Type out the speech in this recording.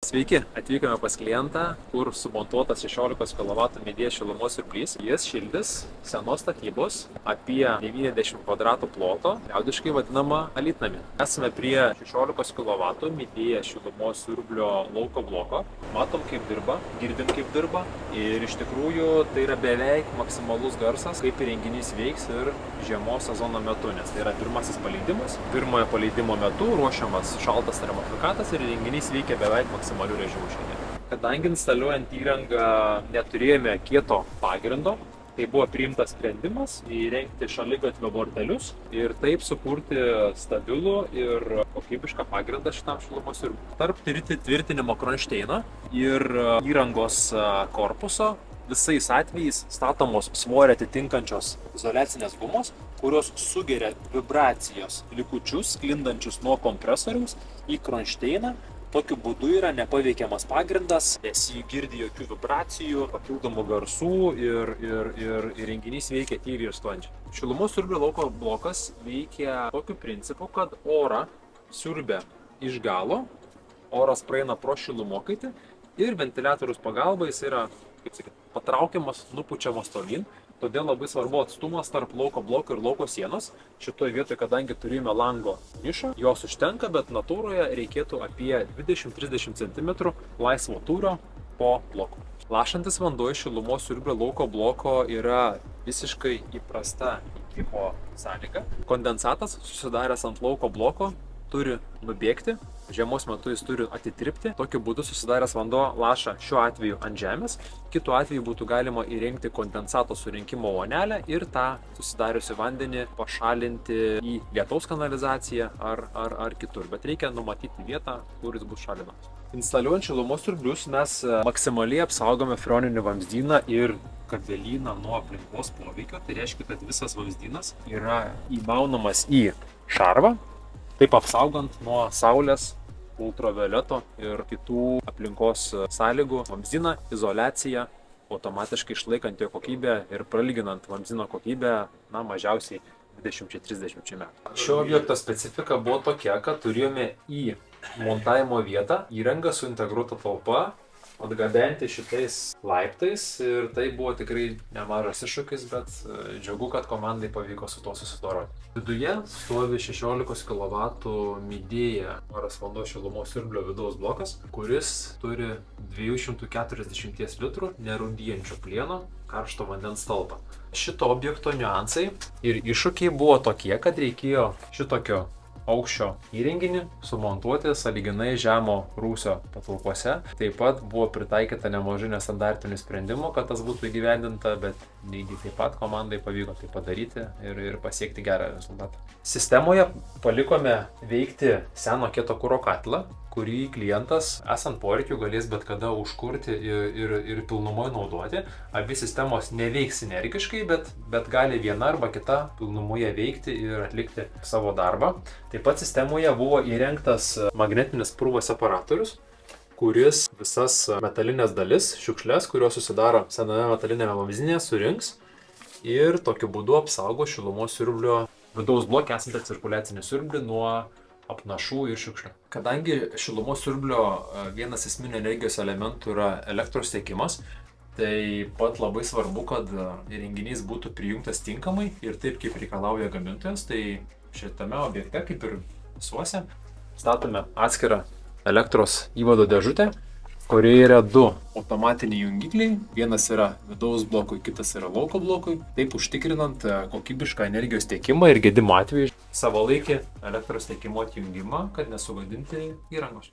Sveiki, atvykome pas klientą, kur sumontuotas 16 kW midėja šilumos siurblys. Jis šildys senos statybos apie 90 kvadratų ploto, liaudiškai vadinama alytnamį. Esame prie 16 kW midėja šilumos siurblio lauko bloko. Matom, kaip dirba, girdim, kaip dirba. Ir iš tikrųjų tai yra beveik maksimalus garsas, kaip įrenginys veiks ir žiemos sezono metu, nes tai yra pirmasis paleidimas. Pirmojo paleidimo metu ruošiamas šaltas termofikatas ir įrenginys veikia beveik maksimalių režimų šiandien. Kadangi instaliuojant įrangą neturėjome kieto pagrindo, tai buvo priimtas sprendimas įrengti šaligatvio bortelius ir taip sukurti stabilų ir kokybišką pagrindą šitam šilumos siurbliui. Tarp tvirtinimo kronšteino ir įrangos korpuso visais atvejais statomos svorį atitinkančios izoliacinės gumos, kurios sugeria vibracijos likučius, sklindančius nuo kompresoriaus į kronšteiną. Tokiu būdu yra nepaveikiamas pagrindas, nesigirdi jokių vibracijų, papildomų garsų ir įrenginys veikia tyliai ir sklandžiai. Šilumos siurblio lauko blokas veikia tokiu principu, kad orą siurbia iš galo, oras praeina pro šilumokaitį ir ventiliatoriaus pagalba jis yra, patraukiamas, nupučiamas tolyn. Todėl labai svarbu atstumas tarp lauko bloko ir lauko sienos. Šitoje vietoje, kadangi turime lango nišą, jos užtenka, bet natūroje reikėtų apie 20-30 cm laisvo tūrio po bloku. Lašantis vanduo iš šilumos siurblio lauko bloko yra visiškai įprasta įkvėpimo sąlyga. Kondensatas susidaręs ant lauko bloko turi nubėgti, žiemos metu jis turi atitirpti. Tokiu būdu susidaręs vanduo laša šiuo atveju ant žemės. Kitu atveju būtų galima įrengti kondensato surinkimo vonelę ir tą susidariusi vandenį pašalinti į lietaus kanalizaciją ar kitur. Bet reikia numatyti vietą, kur jis bus šalinamas. Instaliuojant šilumos siurblius mes maksimaliai apsaugome freoninį vamzdyną ir kabelyną nuo aplinkos poveikio. Tai reiškia, kad visas vamzdynas yra įmaunamas į šarvą, taip apsaugant nuo saulės, ultravioleto ir kitų aplinkos sąlygų vamzdyną, izoliaciją, automatiškai išlaikant jo kokybę ir pralyginant vamzdyno kokybę, mažiausiai 20-30 metų. Šio objekto specifika buvo tokia, kad turėjome į montavimo vietą įrangą su integruota talpa atgabenti šitais laiptais ir tai buvo tikrai nemažas iššūkis, bet džiugu, kad komandai pavyko su to susidoroti. Viduje stovi 16 kW midėja oras vanduo šilumos siurblio vidaus blokas, kuris turi 240 litrų nerūdijančio plieno karšto vandens talpą. Šito objekto niuansai ir iššūkiai buvo tokie, kad reikėjo šitokio aukščio įrenginį sumontuoti sąlyginai žemo rūsio patalpose. Taip pat buvo pritaikyta nemažai nestandartinių sprendimų, kad tas būtų įgyvendinta, bet lygiai taip pat komandai pavyko tai padaryti ir pasiekti gerą rezultatą. Sistemoje palikome veikti seno kieto kuro katilą, kurį klientas esant poreikiu galės bet kada užkurti ir pilnumoje naudoti. Abi sistemos neveiks sinergiškai, bet gali viena arba kita pilnumoje veikti ir atlikti savo darbą. Taip pat sistemoje buvo įrengtas magnetinis purvo separatorius, kuris visas metalinės dalis, šiukšles, kurios susidaro sename metalinėme vamzdyne, surinks ir tokiu būdu apsaugo šilumos siurblio vidaus bloke esantį cirkuliacinį siurblį nuo apnašų ir šiukšlių. Kadangi šilumos siurblio vienas esminių energijos elementų yra elektros tiekimas, tai pat labai svarbu, kad įrenginys būtų prijungtas tinkamai ir taip, kaip reikalauja gamintojas. Tai šitame objekte, kaip ir visuose, statome atskirą elektros įvado dėžutę, kurioje yra du automatiniai jungikliai. Vienas yra vidaus blokui, kitas yra lauko blokui. Taip užtikrinant kokybišką energijos tiekimą ir gedimo atveju savalaikį elektros tiekimo atjungimą, kad nesugadinti įrangos.